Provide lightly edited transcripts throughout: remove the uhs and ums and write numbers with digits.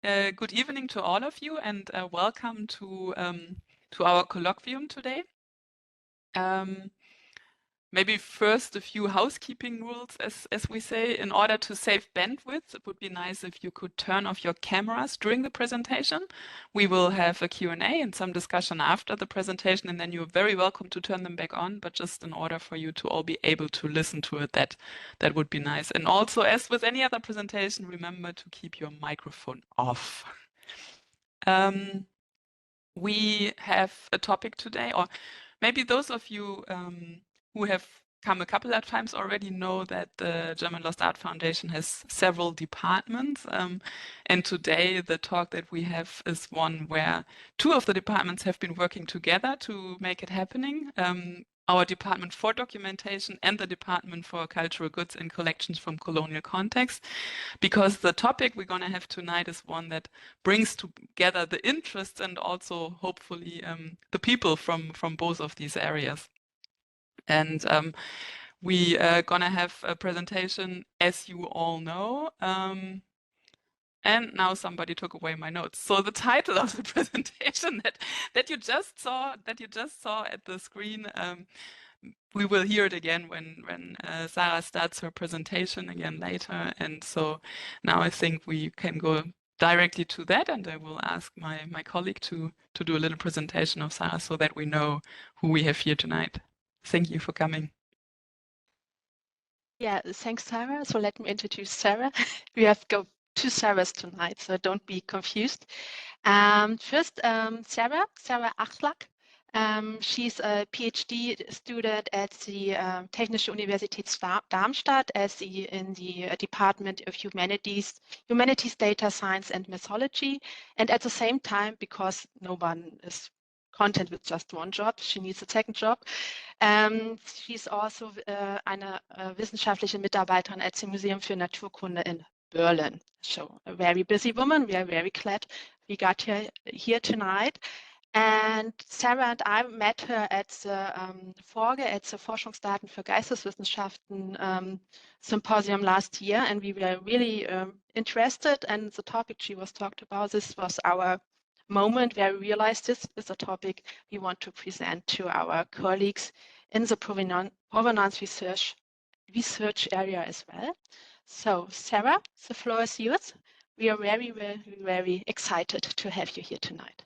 Good evening to all of you, and welcome to our colloquium today. Maybe first a few housekeeping rules, as we say. In order to save bandwidth, it would be nice if you could turn off your cameras during the presentation. We will have a Q&A and some discussion after the presentation, and then you're very welcome to turn them back on, but just in order for you to all be able to listen to it, that would be nice. And also, as with any other presentation, remember to keep your microphone off. We have a topic today, or maybe those of you who have come a couple of times already know that the German Lost Art Foundation has several departments. And today the talk that we have is one where two of the departments have been working together to make it happening. Our department for documentation and the department for cultural goods and collections from colonial context, because the topic we're going to have tonight is one that brings together the interests and also hopefully the people from both of these areas. And we are going to have a presentation, as you all know. And now somebody took away my notes. So the title of the presentation that you just saw at the screen, we will hear it again when Sara starts her presentation again later. And so now I think we can go directly to that, and I will ask my colleague to do a little presentation of Sara so that we know who we have here tonight. Thank you for coming. Yeah, thanks, Sara. So let me introduce Sara. We have got two Saras tonight, so don't be confused. First, Sara Akhlaq. She's a PhD student at the Technische Universität Darmstadt in the Department of Humanities, Data Science and Mythology. And at the same time, because no one is content with just one job, she needs a second job. She's also eine wissenschaftliche Mitarbeiterin at the Museum für Naturkunde in Berlin. So a very busy woman. We are very glad we got her here tonight. And Sara and I met her at the Forschungsdaten für Geisteswissenschaften symposium last year, and we were really interested. And the topic she was talked about, this was our moment where we realized this is a topic we want to present to our colleagues in the provenance research area as well. So Sara, the floor is yours. We are very, very, very excited to have you here tonight.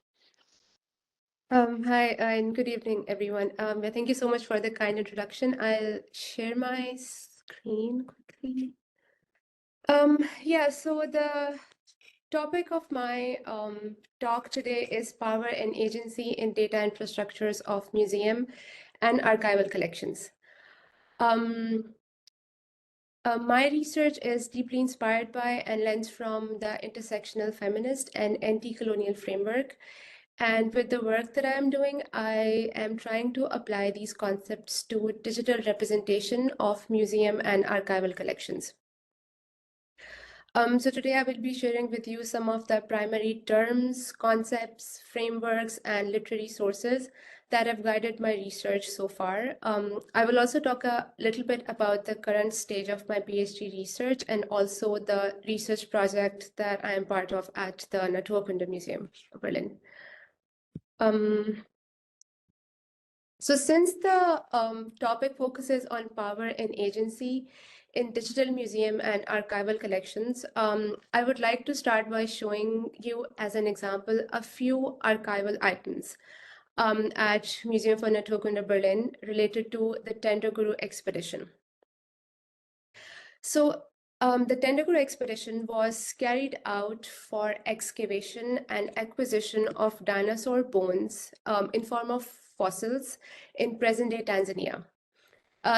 Hi, and good evening, everyone. Thank you so much for the kind introduction. I'll share my screen quickly. So the topic of my talk today is power and agency in data infrastructures of museum and archival collections. My research is deeply inspired by and lens from the intersectional feminist and anti-colonial framework. And with the work that I'm doing, I am trying to apply these concepts to digital representation of museum and archival collections. So today I will be sharing with you some of the primary terms, concepts, frameworks, and literary sources that have guided my research so far. I will also talk a little bit about the current stage of my PhD research and also the research project that I am part of at the Naturkunde Museum of Berlin. So since the topic focuses on power and agency in digital museum and archival collections, I would like to start by showing you as an example a few archival items at Museum for Naturkunde Berlin related to the Tenderguru expedition. So the Tenderguru expedition was carried out for excavation and acquisition of dinosaur bones in form of fossils in present-day Tanzania.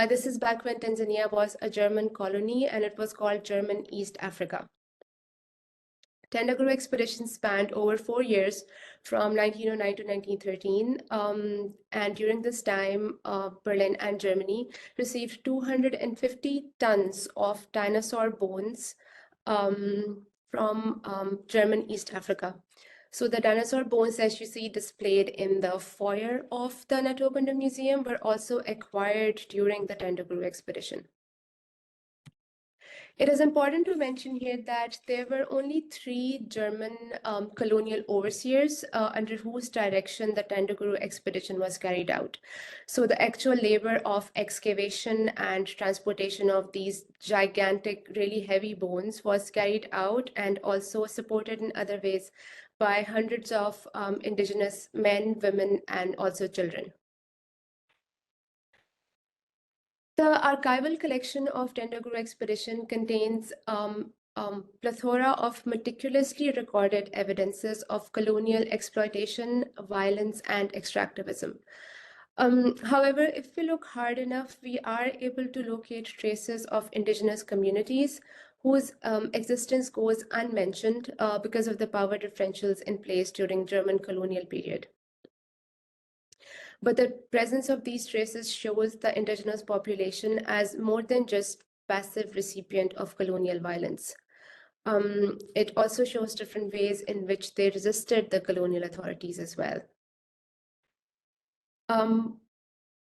This is back when Tanzania was a German colony and it was called German East Africa. Tenderguru expedition spanned over 4 years from 1909 to 1913. And during this time, Berlin and Germany received 250 tons of dinosaur bones from German East Africa. So the dinosaur bones, as you see displayed in the foyer of the Naturkunde Museum, were also acquired during the Tenderguru expedition. It is important to mention here that there were only 3 German colonial overseers under whose direction the Tendaguru expedition was carried out. So the actual labor of excavation and transportation of these gigantic, really heavy bones was carried out and also supported in other ways by hundreds of indigenous men, women, and also children. The archival collection of Tendaguru expedition contains plethora of meticulously recorded evidences of colonial exploitation, violence, and extractivism. However, if we look hard enough, we are able to locate traces of indigenous communities whose existence goes unmentioned because of the power differentials in place during German colonial period. But the presence of these traces shows the indigenous population as more than just passive recipient of colonial violence. It also shows different ways in which they resisted the colonial authorities as well.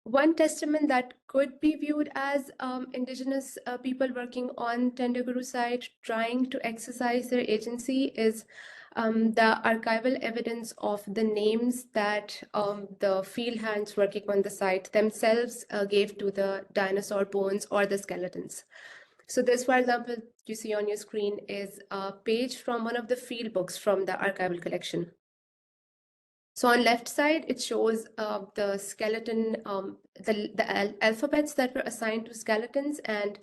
One testament that could be viewed as indigenous people working on Tendaguru site trying to exercise their agency is the archival evidence of the names that the field hands working on the site themselves gave to the dinosaur bones or the skeletons. So this, for example, you see on your screen is a page from one of the field books from the archival collection. So on left side, it shows the skeleton, the alphabets that were assigned to skeletons. And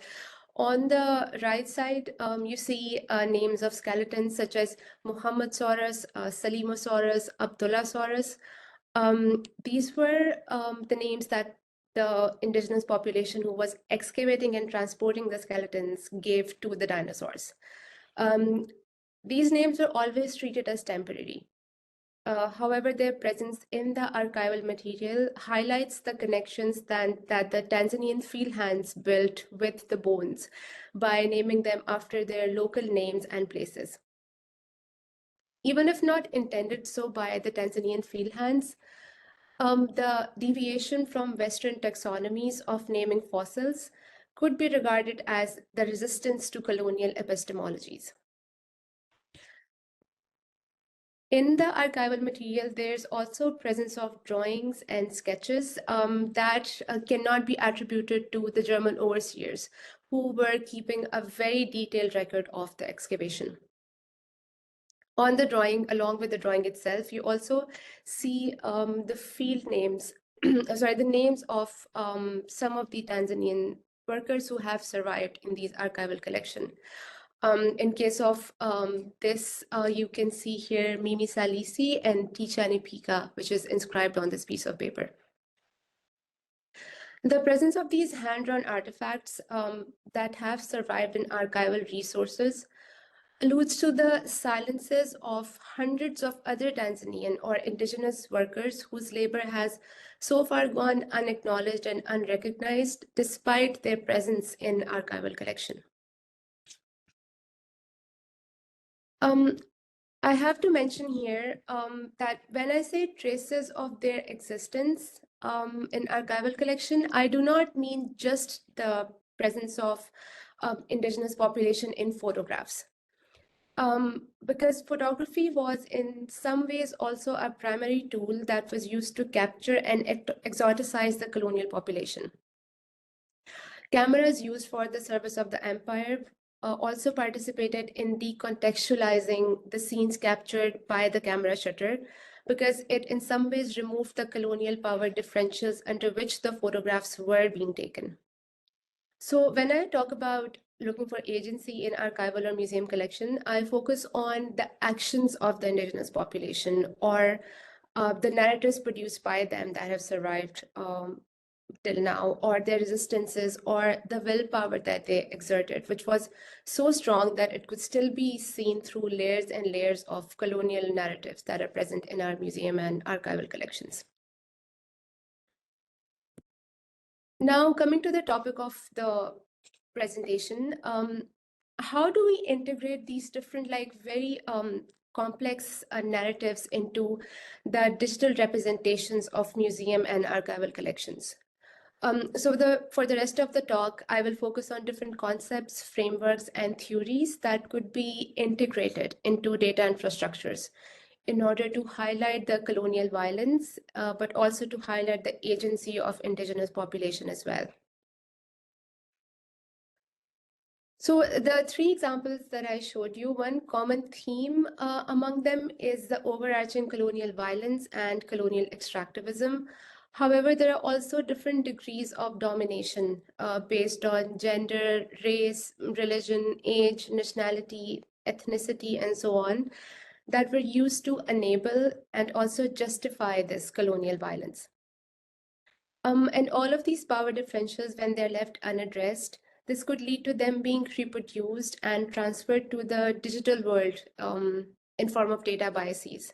on the right side, you see names of skeletons such as Muhammadsaurus, Salimosaurus, Abdullahsaurus. These were the names that the indigenous population who was excavating and transporting the skeletons gave to the dinosaurs. These names were always treated as temporary. However, their presence in the archival material highlights the connections that the Tanzanian field hands built with the bones by naming them after their local names and places. Even if not intended so by the Tanzanian field hands, the deviation from Western taxonomies of naming fossils could be regarded as the resistance to colonial epistemologies. In the archival material, there's also presence of drawings and sketches that cannot be attributed to the German overseers, who were keeping a very detailed record of the excavation. On the drawing, along with the drawing itself, you also see the field names, sorry, the names of some of the Tanzanian workers who have survived in these archival collection. In case of this, you can see here Mimi Salisi and Tichani Pika, which is inscribed on this piece of paper. The presence of these hand-drawn artifacts that have survived in archival resources alludes to the silences of hundreds of other Tanzanian or indigenous workers whose labor has so far gone unacknowledged and unrecognized despite their presence in archival collection. I have to mention here that when I say traces of their existence in archival collection, I do not mean just the presence of indigenous population in photographs. Because photography was in some ways also a primary tool that was used to capture and exoticize the colonial population. Cameras used for the service of the empire also participated in decontextualizing the scenes captured by the camera shutter, because it in some ways removed the colonial power differentials under which the photographs were being taken. So when I talk about looking for agency in archival or museum collection, I focus on the actions of the indigenous population or the narratives produced by them that have survived till now, or their resistances, or the willpower that they exerted, which was so strong that it could still be seen through layers and layers of colonial narratives that are present in our museum and archival collections. Now, coming to the topic of the presentation, how do we integrate these different, very complex narratives into the digital representations of museum and archival collections? For the rest of the talk, I will focus on different concepts, frameworks, and theories that could be integrated into data infrastructures in order to highlight the colonial violence, but also to highlight the agency of indigenous population as well. So the three examples that I showed you, one common theme among them is the overarching colonial violence and colonial extractivism. However, there are also different degrees of domination based on gender, race, religion, age, nationality, ethnicity, and so on, that were used to enable and also justify this colonial violence. And all of these power differentials, when they're left unaddressed, this could lead to them being reproduced and transferred to the digital world in form of data biases.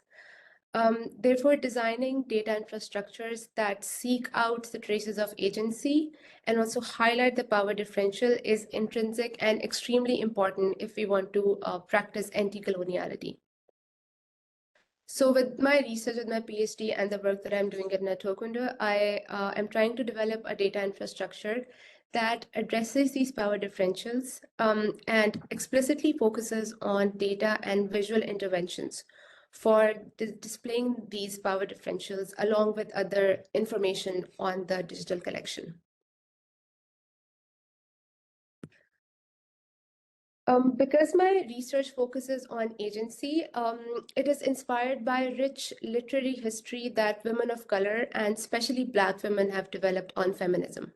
Therefore, designing data infrastructures that seek out the traces of agency and also highlight the power differential is intrinsic and extremely important if we want to practice anti-coloniality. So with my research, with my PhD and the work that I'm doing at Naturkunde, I am trying to develop a data infrastructure that addresses these power differentials and explicitly focuses on data and visual interventions for displaying these power differentials along with other information on the digital collection. Because my research focuses on agency, it is inspired by rich literary history that women of color and especially Black women have developed on feminism.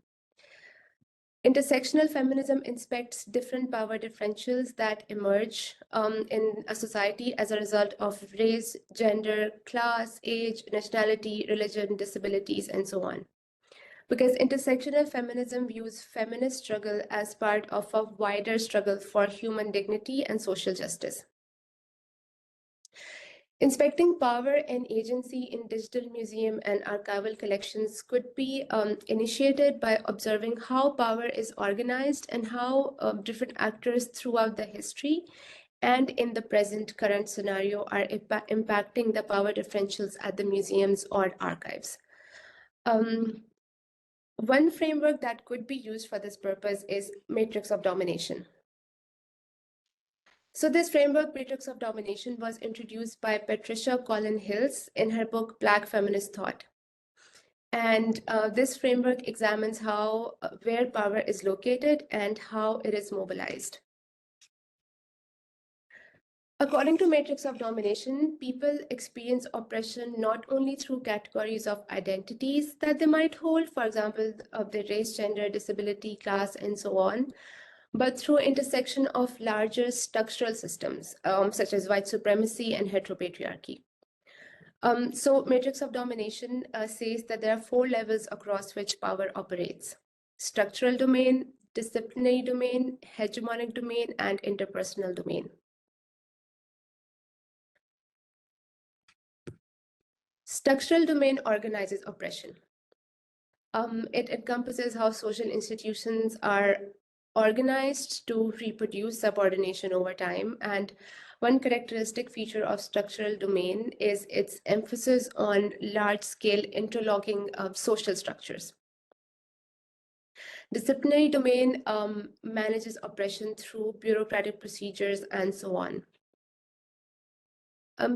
Intersectional feminism inspects different power differentials that emerge in a society as a result of race, gender, class, age, nationality, religion, disabilities, and so on. Because intersectional feminism views feminist struggle as part of a wider struggle for human dignity and social justice. Inspecting power and agency in digital museum and archival collections could be initiated by observing how power is organized and how different actors throughout the history and in the present current scenario are impacting the power differentials at the museums or archives. One framework that could be used for this purpose is matrix of domination. So this framework, matrix of domination, was introduced by Patricia Colin Hills in her book, Black Feminist Thought. And this framework examines how, where power is located and how it is mobilized. According to matrix of domination, people experience oppression not only through categories of identities that they might hold, for example, of their race, gender, disability, class, and so on, but through intersection of larger structural systems, such as white supremacy and heteropatriarchy. So matrix of domination says that there are 4 levels across which power operates: structural domain, disciplinary domain, hegemonic domain, and interpersonal domain. Structural domain organizes oppression. It encompasses how social institutions are organized to reproduce subordination over time. And one characteristic feature of structural domain is its emphasis on large-scale interlocking of social structures. Disciplinary domain manages oppression through bureaucratic procedures and so on.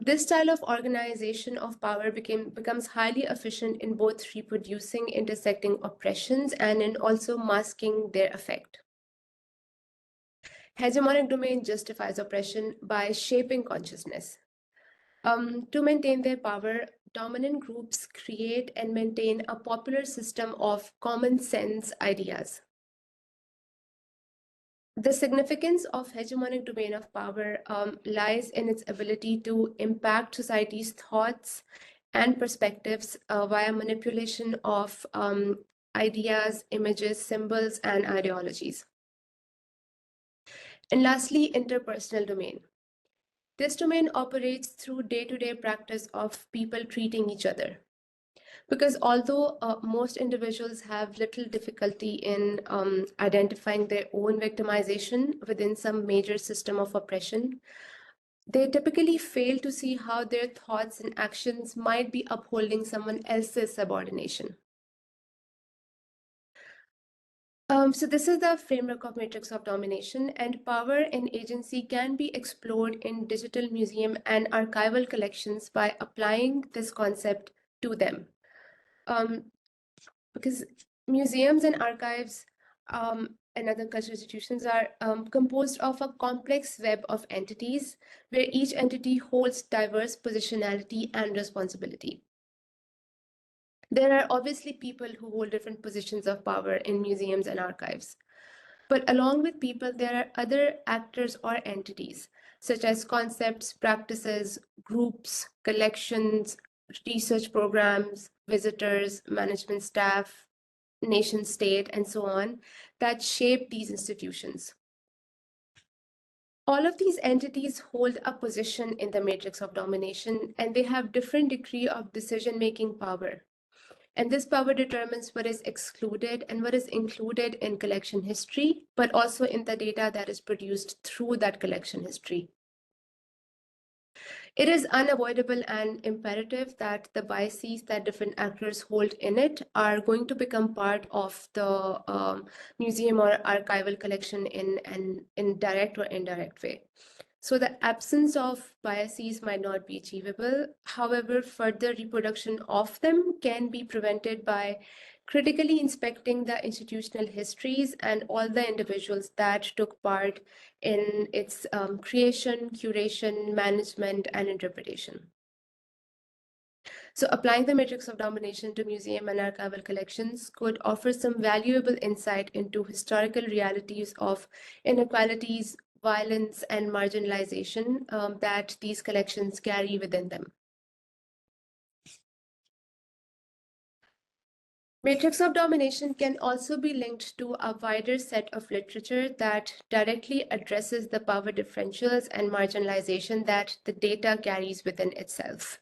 This style of organization of power becomes highly efficient in both reproducing intersecting oppressions and in also masking their effect. Hegemonic domain justifies oppression by shaping consciousness. To maintain their power, dominant groups create and maintain a popular system of common sense ideas. The significance of hegemonic domain of power lies in its ability to impact society's thoughts and perspectives via manipulation of ideas, images, symbols, and ideologies. And lastly, interpersonal domain. This domain operates through day-to-day practice of people treating each other. Because although most individuals have little difficulty in identifying their own victimization within some major system of oppression, they typically fail to see how their thoughts and actions might be upholding someone else's subordination. So this is the framework of matrix of domination, and power and agency can be explored in digital museum and archival collections by applying this concept to them. Because museums and archives and other cultural institutions are composed of a complex web of entities where each entity holds diverse positionality and responsibility. There are obviously people who hold different positions of power in museums and archives. But along with people, there are other actors or entities, such as concepts, practices, groups, collections, research programs, visitors, management staff, nation state, and so on, that shape these institutions. All of these entities hold a position in the matrix of domination, and they have different degree of decision-making power. And this power determines what is excluded and what is included in collection history, but also in the data that is produced through that collection history. It is unavoidable and imperative that the biases that different actors hold in it are going to become part of the museum or archival collection in an indirect or indirect way. So the absence of biases might not be achievable. However, further reproduction of them can be prevented by critically inspecting the institutional histories and all the individuals that took part in its creation, curation, management, and interpretation. So applying the matrix of domination to museum and archival collections could offer some valuable insight into historical realities of inequalities, violence, and marginalization that these collections carry within them. Matrix of domination can also be linked to a wider set of literature that directly addresses the power differentials and marginalization that the data carries within itself.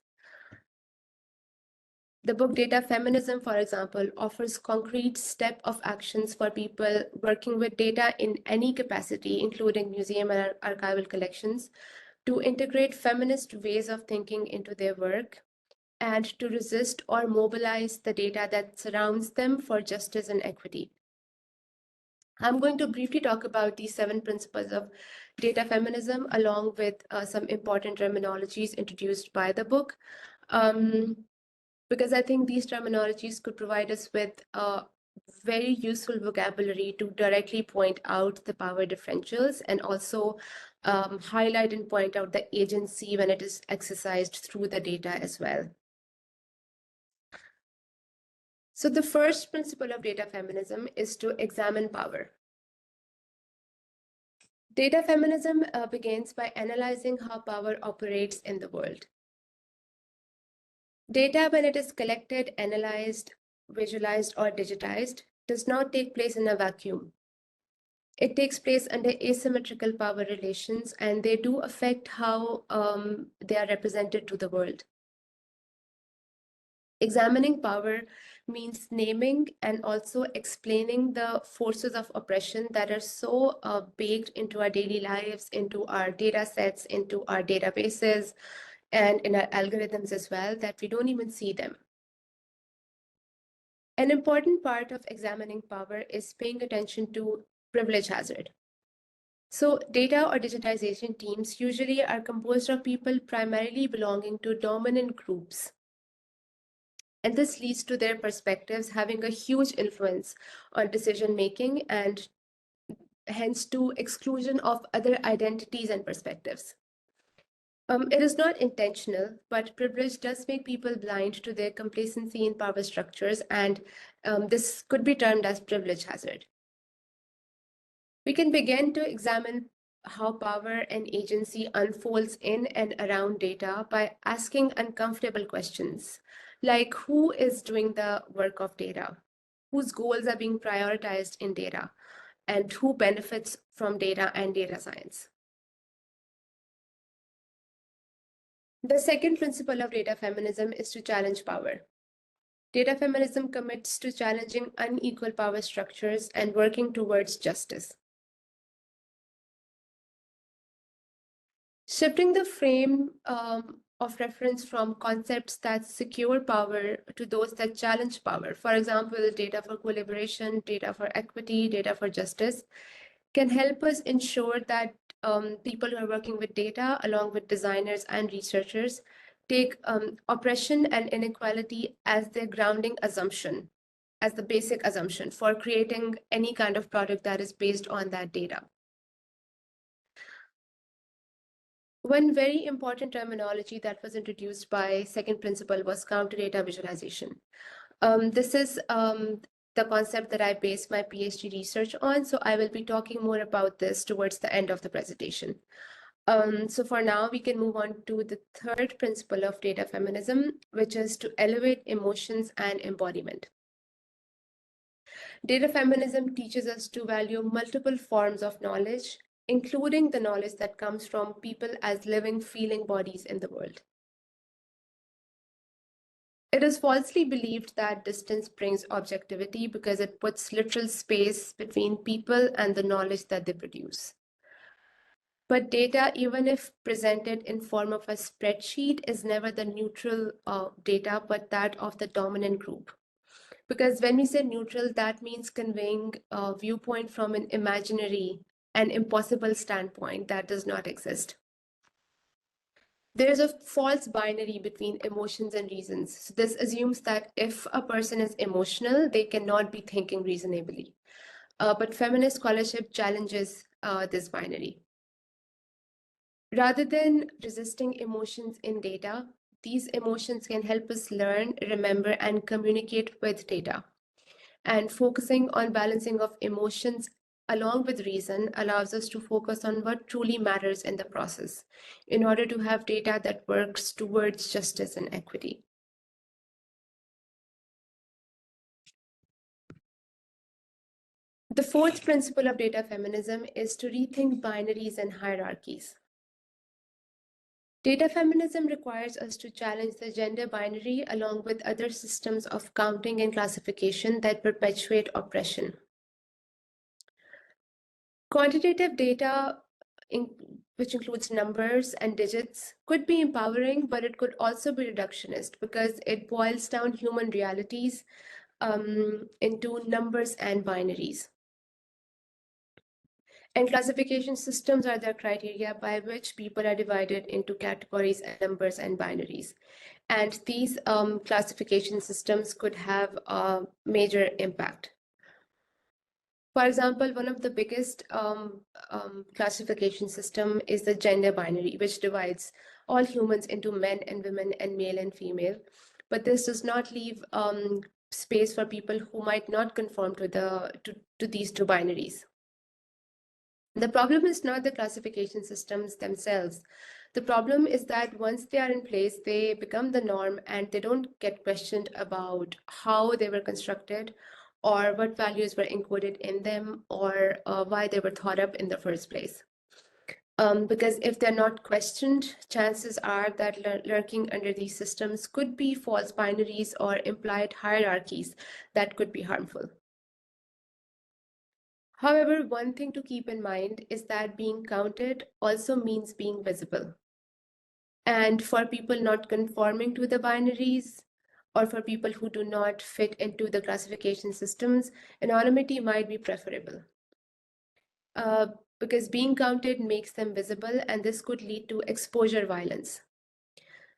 The book Data Feminism, for example, offers concrete step of actions for people working with data in any capacity, including museum and archival collections, to integrate feminist ways of thinking into their work and to resist or mobilize the data that surrounds them for justice and equity. I'm going to briefly talk about these 7 principles of data feminism, along with some important terminologies introduced by the book, because I think these terminologies could provide us with a very useful vocabulary to directly point out the power differentials and also highlight and point out the agency when it is exercised through the data as well. So the first principle of data feminism is to examine power. Data feminism begins by analyzing how power operates in the world. Data, when it is collected, analyzed, visualized, or digitized, does not take place in a vacuum. It takes place under asymmetrical power relations, and they do affect how they are represented to the world. Examining power means naming and also explaining the forces of oppression that are so baked into our daily lives, into our data sets, into our databases, and in our algorithms as well, that we don't even see them. An important part of examining power is paying attention to privilege hazard. So data or digitization teams usually are composed of people primarily belonging to dominant groups. And this leads to their perspectives having a huge influence on decision-making and hence to exclusion of other identities and perspectives. It is not intentional, but privilege does make people blind to their complacency in power structures, and this could be termed as privilege hazard. We can begin to examine how power and agency unfolds in and around data by asking uncomfortable questions, like who is doing the work of data, whose goals are being prioritized in data, and who benefits from data and data science. The second principle of data feminism is to challenge power. Data feminism commits to challenging unequal power structures and working towards justice. Shifting the frame of reference from concepts that secure power to those that challenge power. For example, data for collaboration, data for equity, data for justice can help us ensure that people who are working with data, along with designers and researchers, take oppression and inequality as their grounding assumption, as the basic assumption for creating any kind of product that is based on that data. One very important terminology that was introduced by second principle was counter data visualization. This is the concept that I based my PhD research on, so I will be talking more about this towards the end of the presentation. So for now, we can move on to the third principle of data feminism, which is to elevate emotions and embodiment. Data feminism teaches us to value multiple forms of knowledge, including the knowledge that comes from people as living, feeling bodies in the world. It is falsely believed that distance brings objectivity because it puts literal space between people and the knowledge that they produce. But data, even if presented in form of a spreadsheet, is never the neutral data, but that of the dominant group. Because when we say neutral, that means conveying a viewpoint from an imaginary and impossible standpoint that does not exist. There is a false binary between emotions and reasons. So this assumes that if a person is emotional, they cannot be thinking reasonably. But feminist scholarship challenges this binary. Rather than resisting emotions in data, these emotions can help us learn, remember, and communicate with data. And focusing on balancing of emotions along with reason allows us to focus on what truly matters in the process in order to have data that works towards justice and equity. The fourth principle of data feminism is to rethink binaries and hierarchies. Data feminism requires us to challenge the gender binary along with other systems of counting and classification that perpetuate oppression. Quantitative data, which includes numbers and digits, could be empowering, but it could also be reductionist because it boils down human realities into numbers and binaries. And classification systems are the criteria by which people are divided into categories and numbers and binaries. And these classification systems could have a major impact. For example, one of the biggest classification system is the gender binary, which divides all humans into men and women and male and female. But this does not leave space for people who might not conform to these two binaries. The problem is not the classification systems themselves. The problem is that once they are in place, they become the norm and they don't get questioned about how they were constructed or what values were encoded in them or why they were thought up in the first place. Because if they're not questioned, chances are that lurking under these systems could be false binaries or implied hierarchies that could be harmful. However, one thing to keep in mind is that being counted also means being visible. And for people not conforming to the binaries, or for people who do not fit into the classification systems, anonymity might be preferable. Because being counted makes them visible, and this could lead to exposure violence.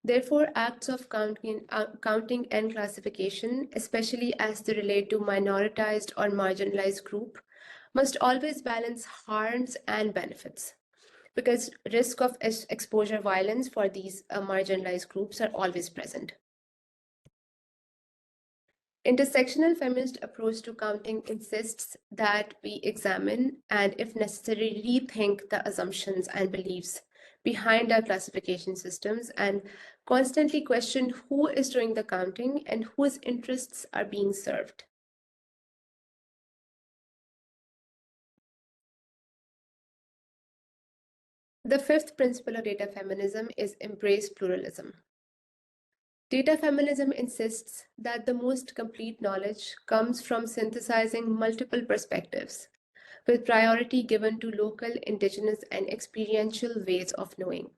Therefore, acts of counting and classification, especially as they relate to minoritized or marginalized group, must always balance harms and benefits, because risk of exposure violence for these marginalized groups are always present. Intersectional feminist approach to counting insists that we examine and, if necessary, rethink the assumptions and beliefs behind our classification systems and constantly question who is doing the counting and whose interests are being served. The fifth principle of data feminism is embrace pluralism. Data feminism insists that the most complete knowledge comes from synthesizing multiple perspectives, with priority given to local, indigenous, and experiential ways of knowing.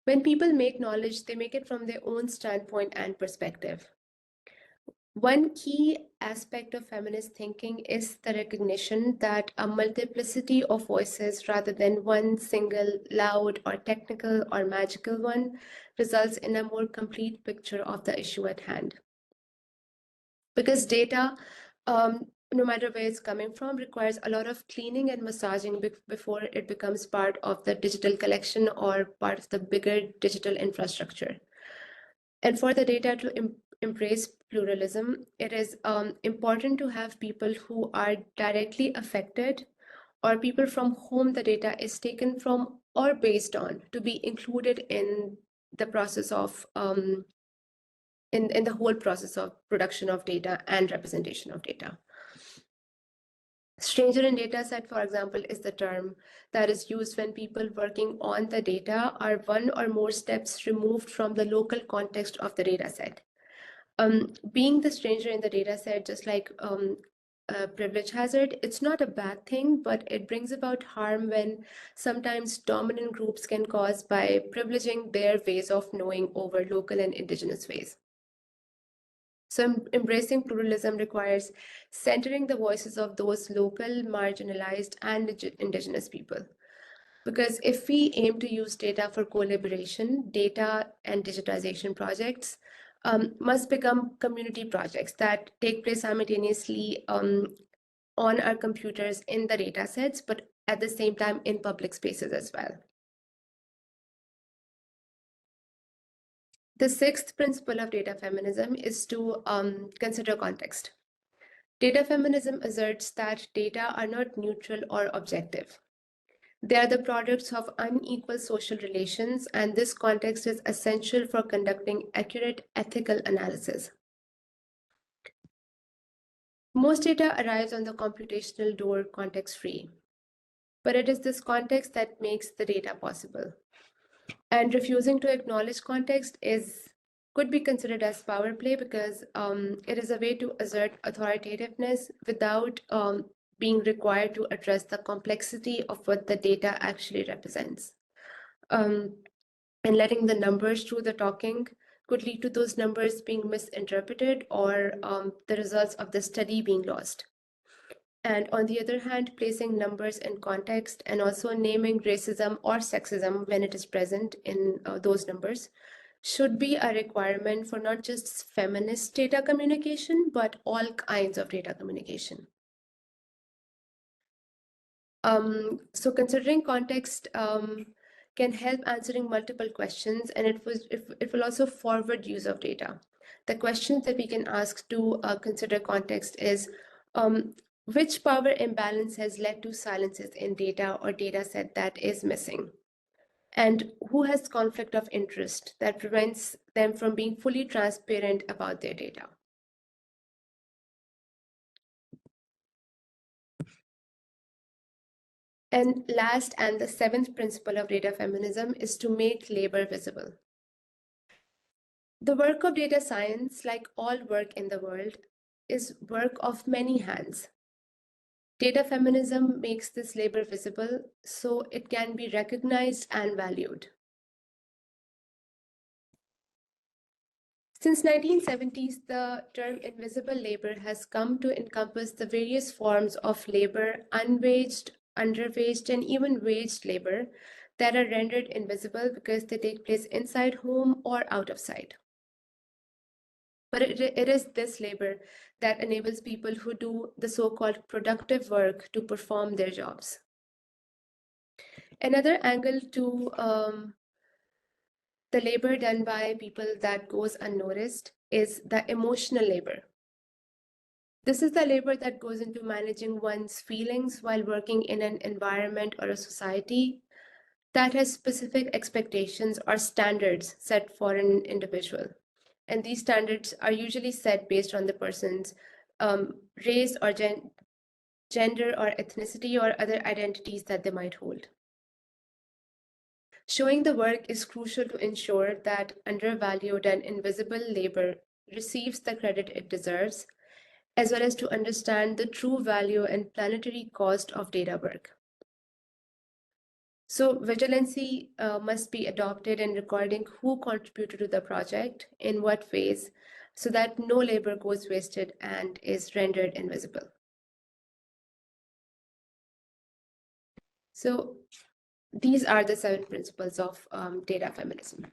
When people make knowledge, they make it from their own standpoint and perspective. One key aspect of feminist thinking is the recognition that a multiplicity of voices rather than one single loud or technical or magical one results in a more complete picture of the issue at hand. Because data, no matter where it's coming from, requires a lot of cleaning and massaging before it becomes part of the digital collection or part of the bigger digital infrastructure. And for the data to embrace pluralism, it is important to have people who are directly affected or people from whom the data is taken from or based on to be included in the process of in the whole process of production of data and representation of data. Stranger in data set, for example, is the term that is used when people working on the data are one or more steps removed from the local context of the data set. Being the stranger in the data set, just like a privilege hazard, it's not a bad thing, but it brings about harm when sometimes dominant groups can cause by privileging their ways of knowing over local and indigenous ways. So embracing pluralism requires centering the voices of those local, marginalized, and indigenous people. Because if we aim to use data for collaboration, data and digitization projects must become community projects that take place simultaneously on our computers in the data sets, but at the same time in public spaces as well. The sixth principle of data feminism is to consider context. Data feminism asserts that data are not neutral or objective. They are the products of unequal social relations, and this context is essential for conducting accurate ethical analysis. Most data arrives on the computational door context-free, but it is this context that makes the data possible. And refusing to acknowledge context could be considered as power play because it is a way to assert authoritativeness without being required to address the complexity of what the data actually represents. And letting the numbers do the talking could lead to those numbers being misinterpreted or the results of the study being lost. And on the other hand, placing numbers in context and also naming racism or sexism when it is present in those numbers should be a requirement for not just feminist data communication, but all kinds of data communication. So considering context can help answering multiple questions, and it will also forward use of data. The questions that we can ask to consider context is, which power imbalance has led to silences in data or data set that is missing? And who has conflict of interest that prevents them from being fully transparent about their data? And last, and the seventh principle of data feminism is to make labor visible. The work of data science, like all work in the world, is work of many hands. Data feminism makes this labor visible so it can be recognized and valued. Since 1970s, the term invisible labor has come to encompass the various forms of labor, unwaged, underwaged, and even waged labor that are rendered invisible because they take place inside home or out of sight. But it is this labor that enables people who do the so-called productive work to perform their jobs. Another angle to the labor done by people that goes unnoticed is the emotional labor. This is the labor that goes into managing one's feelings while working in an environment or a society that has specific expectations or standards set for an individual. And these standards are usually set based on the person's race or gender or ethnicity or other identities that they might hold. Showing the work is crucial to ensure that undervalued and invisible labor receives the credit it deserves, as well as to understand the true value and planetary cost of data work. So vigilancy must be adopted in recording who contributed to the project, in what ways, so that no labor goes wasted and is rendered invisible. So these are the 7 principles of data feminism.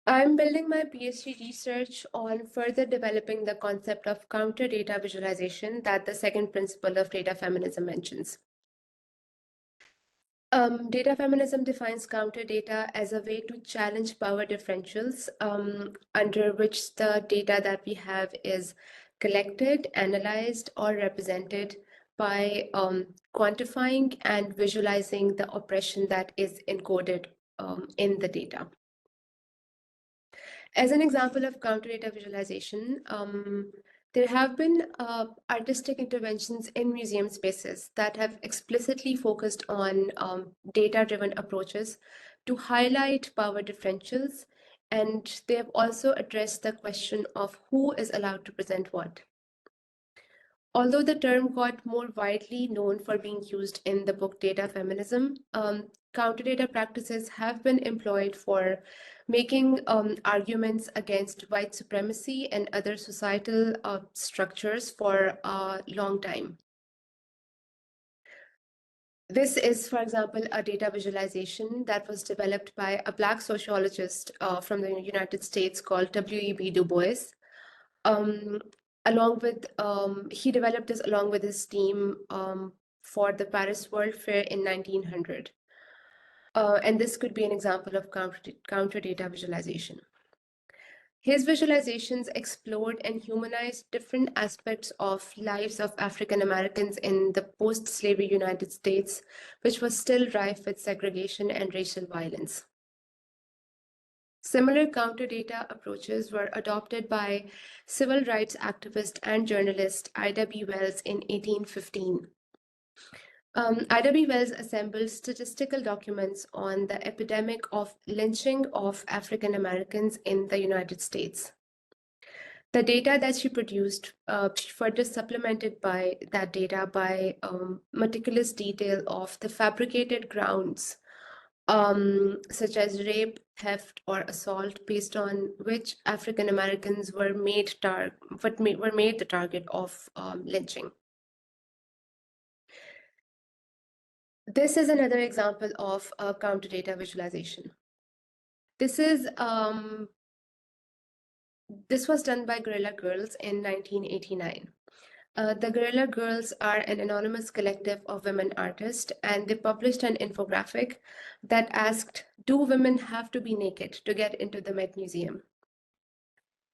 I'm building my PhD research on further developing the concept of counter data visualization that the second principle of data feminism mentions. Data feminism defines counter data as a way to challenge power differentials under which the data that we have is collected, analyzed, or represented by quantifying and visualizing the oppression that is encoded in the data. As an example of counter data visualization, there have been artistic interventions in museum spaces that have explicitly focused on data-driven approaches to highlight power differentials, and they have also addressed the question of who is allowed to present what. Although the term got more widely known for being used in the book Data Feminism, counter data practices have been employed for making arguments against white supremacy and other societal structures for a long time. This is, for example, a data visualization that was developed by a Black sociologist from the United States called W.E.B. Du Bois. He developed this along with his team for the Paris World Fair in 1900. And this could be an example of counter data visualization. His visualizations explored and humanized different aspects of lives of African Americans in the post-slavery United States, which was still rife with segregation and racial violence. Similar counter data approaches were adopted by civil rights activist and journalist Ida B. Wells in 1815. Ida B. Wells assembled statistical documents on the epidemic of lynching of African Americans in the United States. The data that she produced, she further supplemented by that data by meticulous detail of the fabricated grounds, such as rape, theft, or assault, based on which African Americans were made the target of lynching. This is another example of a counter data visualization. This was done by Guerrilla Girls in 1989. The Guerrilla Girls are an anonymous collective of women artists, and they published an infographic that asked, "Do women have to be naked to get into the Met Museum?"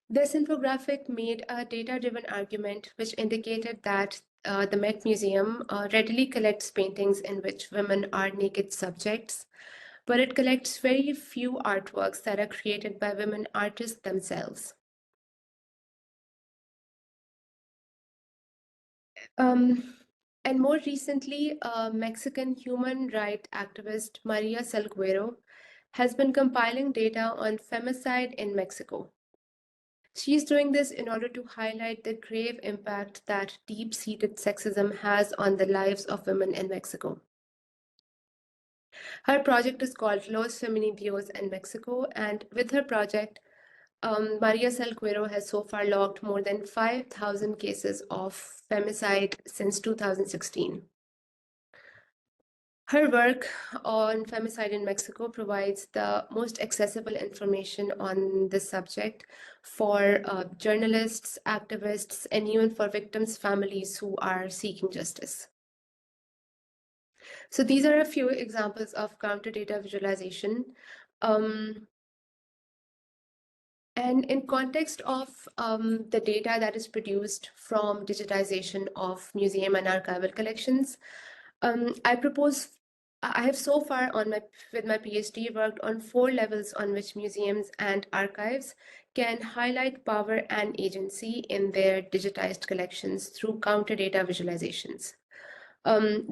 This infographic made a data-driven argument which indicated that the Met Museum readily collects paintings in which women are naked subjects, but it collects very few artworks that are created by women artists themselves. And more recently, Mexican human rights activist Maria Salguero has been compiling data on femicide in Mexico. She's doing this in order to highlight the grave impact that deep-seated sexism has on the lives of women in Mexico. Her project is called Los Feminicidios en Mexico, and with her project, Maria Salguero has so far logged more than 5,000 cases of femicide since 2016. Her work on femicide in Mexico provides the most accessible information on this subject for journalists, activists, and even for victims' families who are seeking justice. So these are a few examples of counter data visualization. And in context of the data that is produced from digitization of museum and archival collections, I have so far with my PhD worked on 4 levels on which museums and archives can highlight power and agency in their digitized collections through counter data visualizations.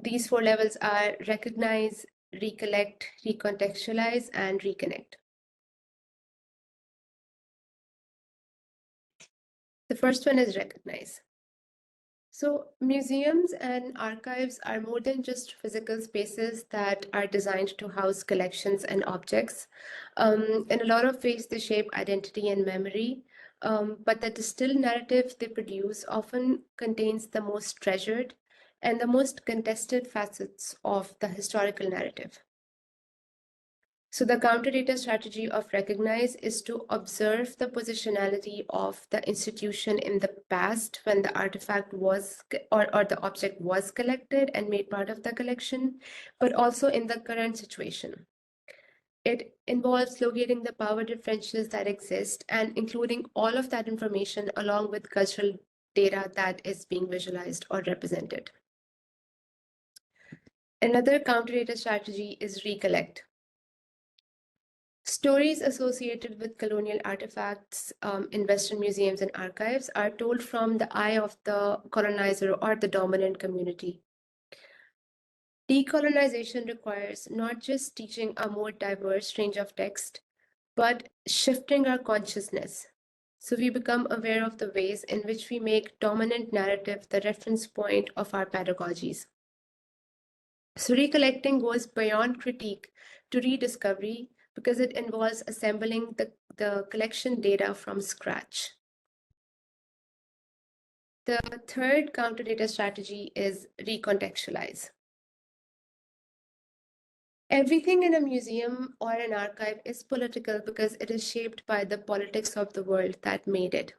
These 4 levels are recognize, recollect, recontextualize, and reconnect. The first one is recognize. So museums and archives are more than just physical spaces that are designed to house collections and objects. In a lot of ways, they shape identity and memory, but the distilled narrative they produce often contains the most treasured and the most contested facets of the historical narrative. So the counter data strategy of recognize is to observe the positionality of the institution in the past when the artifact was or the object was collected and made part of the collection, but also in the current situation. It involves locating the power differentials that exist and including all of that information along with cultural data that is being visualized or represented. Another counter data strategy is recollect. Stories associated with colonial artifacts in Western museums and archives are told from the eye of the colonizer or the dominant community. Decolonization requires not just teaching a more diverse range of text, but shifting our consciousness. So we become aware of the ways in which we make dominant narrative the reference point of our pedagogies. So recollecting goes beyond critique to rediscovery because it involves assembling the collection data from scratch. The third counter data strategy is recontextualize. Everything in a museum or an archive is political because it is shaped by the politics of the world that made it.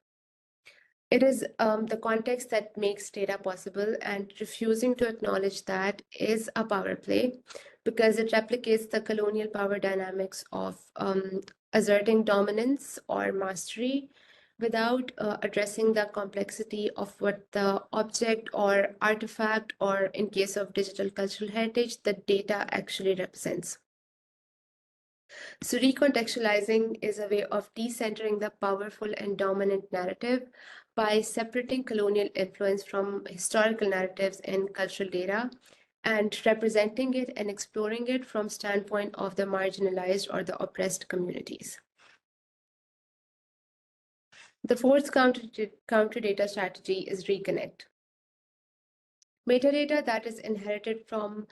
It is the context that makes data possible, and refusing to acknowledge that is a power play because it replicates the colonial power dynamics of asserting dominance or mastery without addressing the complexity of what the object or artifact, or in case of digital cultural heritage, the data actually represents. So recontextualizing is a way of decentering the powerful and dominant narrative by separating colonial influence from historical narratives and cultural data, and representing it and exploring it from standpoint of the marginalized or the oppressed communities. The fourth counter data strategy is reconnect. Metadata that is inherited from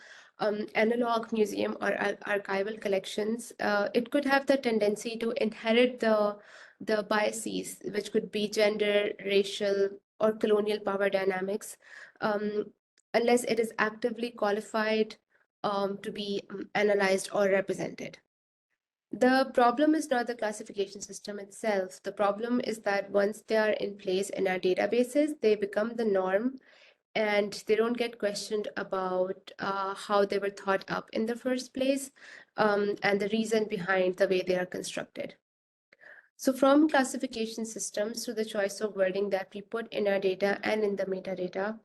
analog museum or archival collections, it could have the tendency to inherit the biases, which could be gender, racial, or colonial power dynamics, unless it is actively qualified to be analyzed or represented. The problem is not the classification system itself. The problem is that once they are in place in our databases, they become the norm and they don't get questioned about how they were thought up in the first place and the reason behind the way they are constructed. So from classification systems to the choice of wording that we put in our data and in the metadata,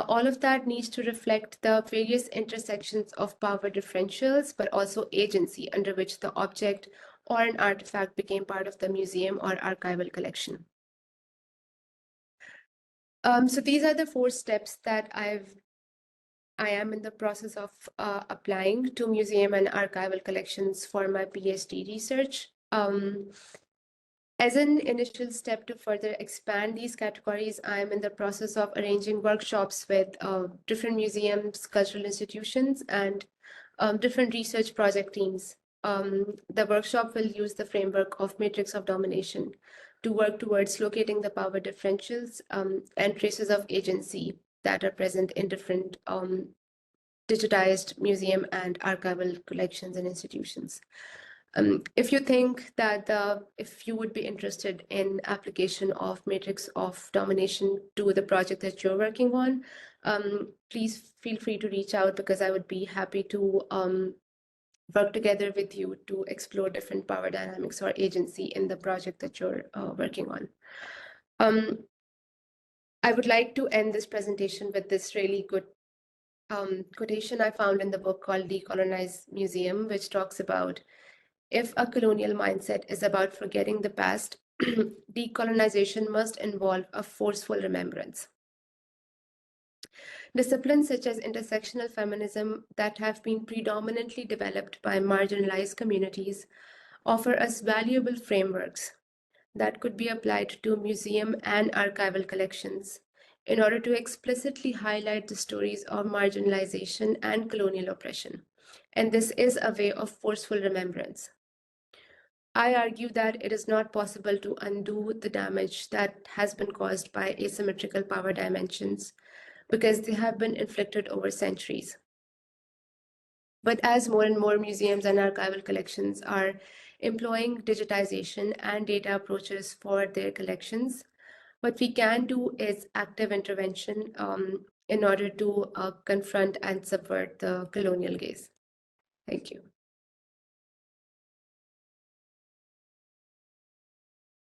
all of that needs to reflect the various intersections of power differentials, but also agency under which the object or an artifact became part of the museum or archival collection. So these are the 4 steps that I am in the process of applying to museum and archival collections for my PhD research. As an initial step to further expand these categories, I am in the process of arranging workshops with different museums, cultural institutions, and different research project teams. The workshop will use the framework of matrix of domination to work towards locating the power differentials and traces of agency that are present in different digitized museum and archival collections and institutions. If you think that if you would be interested in application of matrix of domination to the project that you're working on, please feel free to reach out because I would be happy to work together with you to explore different power dynamics or agency in the project that you're working on. I would like to end this presentation with this really good quotation I found in the book called Decolonize Museum, which talks about, if a colonial mindset is about forgetting the past, decolonization must involve a forceful remembrance. Disciplines such as intersectional feminism that have been predominantly developed by marginalized communities offer us valuable frameworks that could be applied to museum and archival collections in order to explicitly highlight the stories of marginalization and colonial oppression. And this is a way of forceful remembrance. I argue that it is not possible to undo the damage that has been caused by asymmetrical power dimensions because they have been inflicted over centuries. But as more and more museums and archival collections are employing digitization and data approaches for their collections, what we can do is active intervention in order to confront and subvert the colonial gaze. Thank you.